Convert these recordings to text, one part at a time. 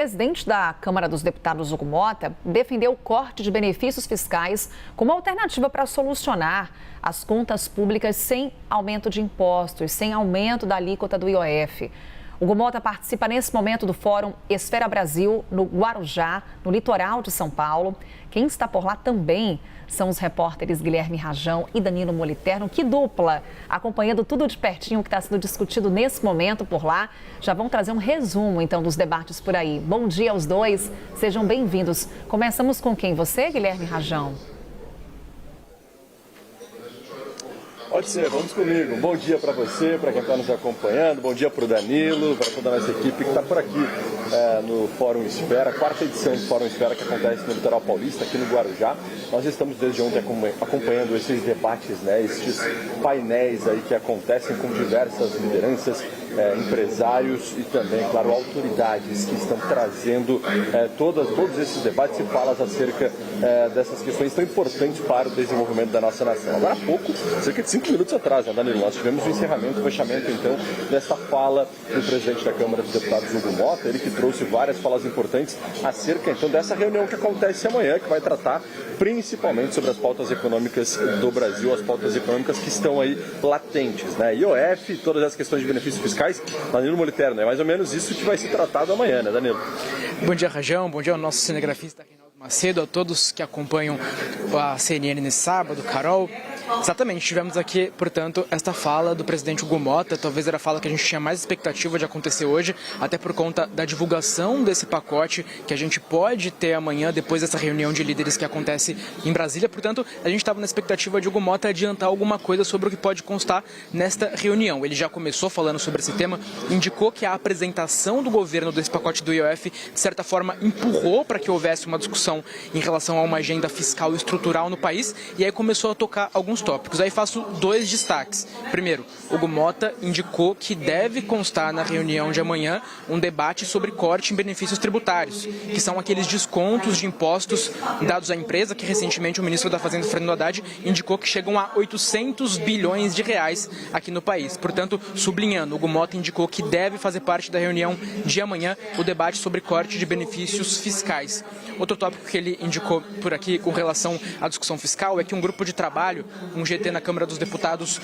O presidente da Câmara dos Deputados, Hugo Mota, defendeu o corte de benefícios fiscais como alternativa para solucionar as contas públicas sem aumento de impostos, sem aumento da alíquota do IOF. Hugo Mota participa nesse momento do Fórum Esfera Brasil, no Guarujá, no litoral de São Paulo. Quem está por lá também são os repórteres Guilherme Rajão e Danilo Moliterno. Que dupla! Acompanhando tudo de pertinho o que está sendo discutido nesse momento por lá. Já vão trazer um resumo, então, dos debates por aí. Bom dia aos dois, sejam bem-vindos. Começamos com quem? Você, Guilherme Rajão? Pode ser, vamos comigo. Bom dia para você, para quem está nos acompanhando, bom dia para o Danilo, para toda a nossa equipe que está por aqui no Fórum Esfera, quarta edição do Fórum Esfera que acontece no Litoral Paulista, aqui no Guarujá. Nós estamos desde ontem acompanhando esses debates, estes painéis aí que acontecem com diversas lideranças, empresários e também, claro, autoridades que estão trazendo todos esses debates e falas acerca dessas questões tão importantes para o desenvolvimento da nossa nação. Agora há pouco, cerca de 5 minutos atrás, Danilo, nós tivemos o encerramento, o fechamento, então, dessa fala do presidente da Câmara dos Deputados, Hugo Mota, ele que trouxe várias falas importantes acerca, então, dessa reunião que acontece amanhã, que vai tratar principalmente sobre as pautas econômicas do Brasil, as pautas econômicas que estão aí latentes, IOF, todas as questões de benefícios fiscais. Danilo Moliterno, é mais ou menos isso que vai ser tratado amanhã, Danilo? Bom dia, Rajão, bom dia ao nosso cinegrafista Reinaldo Macedo, a todos que acompanham a CNN nesse sábado, Carol. Exatamente, tivemos aqui, portanto, esta fala do presidente Hugo Mota, talvez era a fala que a gente tinha mais expectativa de acontecer hoje, até por conta da divulgação desse pacote que a gente pode ter amanhã, depois dessa reunião de líderes que acontece em Brasília. Portanto, a gente estava na expectativa de Hugo Mota adiantar alguma coisa sobre o que pode constar nesta reunião. Ele já começou falando sobre esse tema, indicou que a apresentação do governo desse pacote do IOF, de certa forma, empurrou para que houvesse uma discussão em relação a uma agenda fiscal e estrutural no país, e aí começou a tocar alguns tópicos. Aí faço 2 destaques. Primeiro, Hugo Mota indicou que deve constar na reunião de amanhã um debate sobre corte em benefícios tributários, que são aqueles descontos de impostos dados à empresa que recentemente o ministro da Fazenda, Fernando Haddad, indicou que chegam a 800 bilhões de reais aqui no país. Portanto, sublinhando, Hugo Mota indicou que deve fazer parte da reunião de amanhã o debate sobre corte de benefícios fiscais. Outro tópico que ele indicou por aqui com relação à discussão fiscal é que um grupo de trabalho, um GT na Câmara dos Deputados,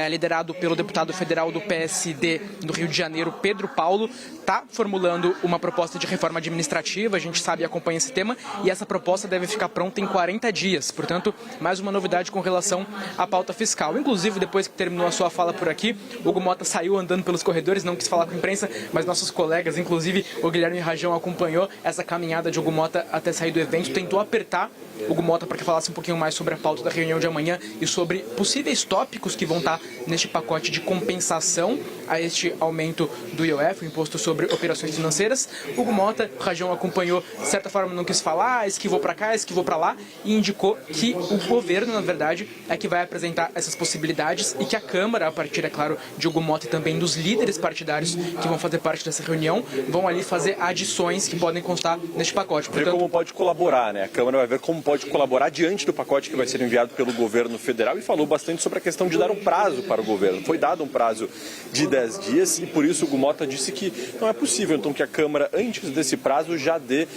liderado pelo deputado federal do PSD do Rio de Janeiro, Pedro Paulo, está formulando uma proposta de reforma administrativa. A gente sabe e acompanha esse tema, e essa proposta deve ficar pronta em 40 dias. Portanto, mais uma novidade com relação à pauta fiscal. Inclusive, depois que terminou a sua fala por aqui, Hugo Mota saiu andando pelos corredores, não quis falar com a imprensa, mas nossos colegas, inclusive o Guilherme Rajão, acompanhou essa caminhada de Hugo Mota até sair do evento, tentou apertar Hugo Mota para que falasse um pouquinho mais sobre a pauta da reunião de amanhã e sobre possíveis tópicos que vão estar neste pacote de compensação a este aumento do IOF, o Imposto sobre Operações Financeiras. Hugo Mota, o Rajão acompanhou, de certa forma não quis falar, esquivou para cá, esquivou para lá, e indicou que o governo, na verdade, é que vai apresentar essas possibilidades e que a Câmara, a partir, é claro, de Hugo Mota e também dos líderes partidários que vão fazer parte dessa reunião, vão ali fazer adições que podem constar neste pacote. Portanto, ver como pode colaborar, A Câmara vai ver como pode colaborar diante do pacote que vai ser enviado pelo governo federal, e falou bastante sobre a questão de dar um prazo para o governo. Foi dado um prazo de 10 dias e por isso o Hugo Mota disse que não é possível então que a Câmara, antes desse prazo, já dê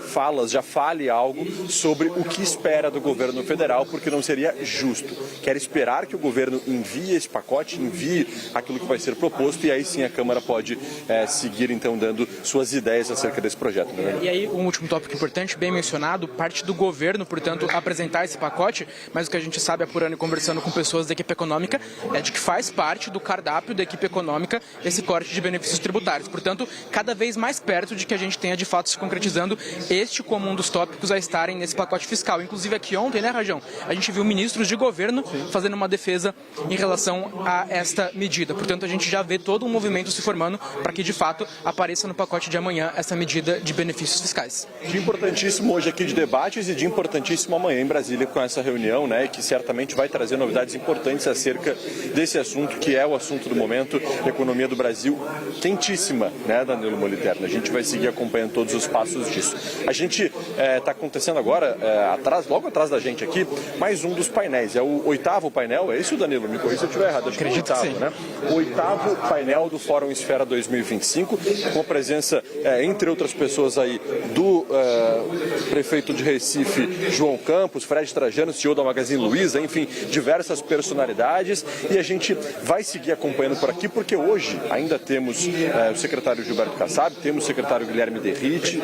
falas, já fale algo sobre o que espera do governo federal, porque não seria justo. Quer esperar que o governo envie esse pacote, envie aquilo que vai ser proposto, e aí sim a Câmara pode seguir então dando suas ideias acerca desse projeto. E aí um último tópico importante, bem mencionado, parte do governo, portanto, apresentar esse pacote, mas o que a gente sabe apurando e conversando com pessoas da equipe econômica é de que faz parte do cardápio da equipe econômica esse corte de benefícios tributários. Portanto, cada vez mais perto de que a gente tenha de fato se concretizando este como um dos tópicos a estarem nesse pacote fiscal. Inclusive aqui ontem, Rajão, a gente viu ministros de governo fazendo uma defesa em relação a esta medida. Portanto, a gente já vê todo um movimento se formando para que de fato apareça no pacote de amanhã essa medida de benefícios fiscais. Importantíssimo hoje aqui de debates e de importantíssimo amanhã em Brasília com essa reunião, né, que certamente vai trazer novidades importantes acerca desse assunto, que é o assunto do momento, a economia do Brasil quentíssima, né, Danilo Moliterno. A gente vai seguir acompanhando todos os passos disso. A gente está acontecendo agora, logo atrás da gente aqui, mais um dos painéis. É o 8º painel, é isso, Danilo? Me corrija se eu estiver errado. Acho que é o 8º, né? O 8º painel do Fórum Esfera 2025, com a presença, entre outras pessoas aí, do prefeito de Recife, João Campos, Fred Trajano, CEO da Magazine Luiza, enfim, diversas personalidades. E a gente vai seguir acompanhando por aqui, porque hoje ainda temos o secretário Gilberto Kassab, temos o secretário Guilherme Derrite,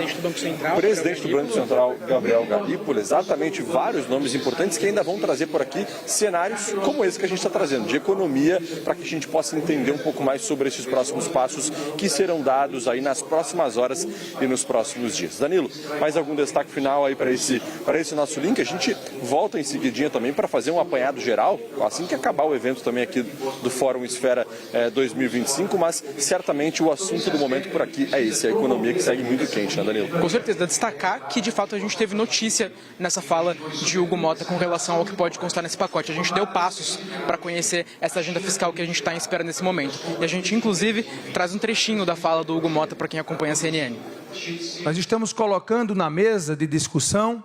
presidente do Banco Central, Gabriel Galípolo, exatamente, vários nomes importantes que ainda vão trazer por aqui cenários como esse que a gente está trazendo, de economia, para que a gente possa entender um pouco mais sobre esses próximos passos que serão dados aí nas próximas horas e nos próximos dias. Danilo, mais algum destaque final aí para esse nosso link? A gente volta em seguidinha também para fazer um apanhado geral, assim que acabar o evento também aqui do Fórum Esfera 2025, mas certamente o assunto do momento por aqui é esse, a economia que segue muito quente, né, Danilo? Com certeza, destacar que de fato a gente teve notícia nessa fala de Hugo Motta com relação ao que pode constar nesse pacote. A gente deu passos para conhecer essa agenda fiscal que a gente está em espera nesse momento. E a gente, inclusive, traz um trechinho da fala do Hugo Motta para quem acompanha a CNN. Nós estamos colocando na mesa de discussão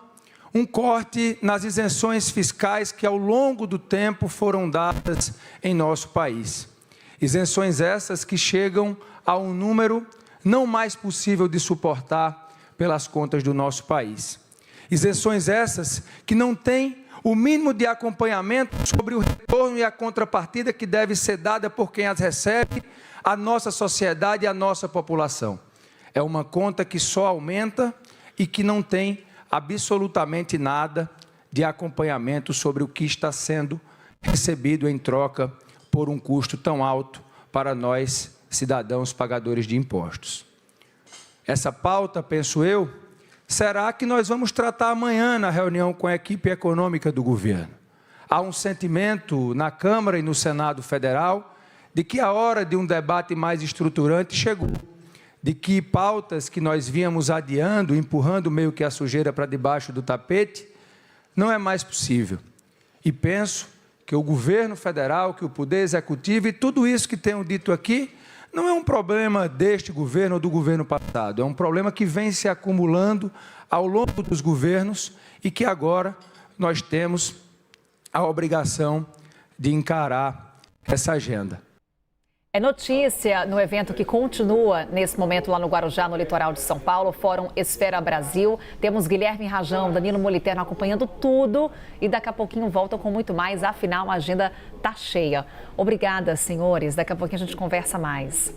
um corte nas isenções fiscais que ao longo do tempo foram dadas em nosso país. Isenções essas que chegam a um número não mais possível de suportar pelas contas do nosso país. Isenções essas que não têm o mínimo de acompanhamento sobre o retorno e a contrapartida que deve ser dada por quem as recebe, a nossa sociedade e a nossa população. É uma conta que só aumenta e que não tem absolutamente nada de acompanhamento sobre o que está sendo recebido em troca por um custo tão alto para nós, cidadãos pagadores de impostos. Essa pauta, penso eu, será que nós vamos tratar amanhã na reunião com a equipe econômica do governo. Há um sentimento na Câmara e no Senado Federal de que a hora de um debate mais estruturante chegou, de que pautas que nós vínhamos adiando, empurrando meio que a sujeira para debaixo do tapete, não é mais possível. E penso que o governo federal, que o Poder Executivo e tudo isso que tenho dito aqui, não é um problema deste governo ou do governo passado, é um problema que vem se acumulando ao longo dos governos e que agora nós temos a obrigação de encarar essa agenda. É notícia no evento que continua nesse momento lá no Guarujá, no litoral de São Paulo, Fórum Esfera Brasil. Temos Guilherme Rajão, Danilo Moliterno acompanhando tudo e daqui a pouquinho voltam com muito mais, afinal a agenda tá cheia. Obrigada, senhores. Daqui a pouquinho a gente conversa mais.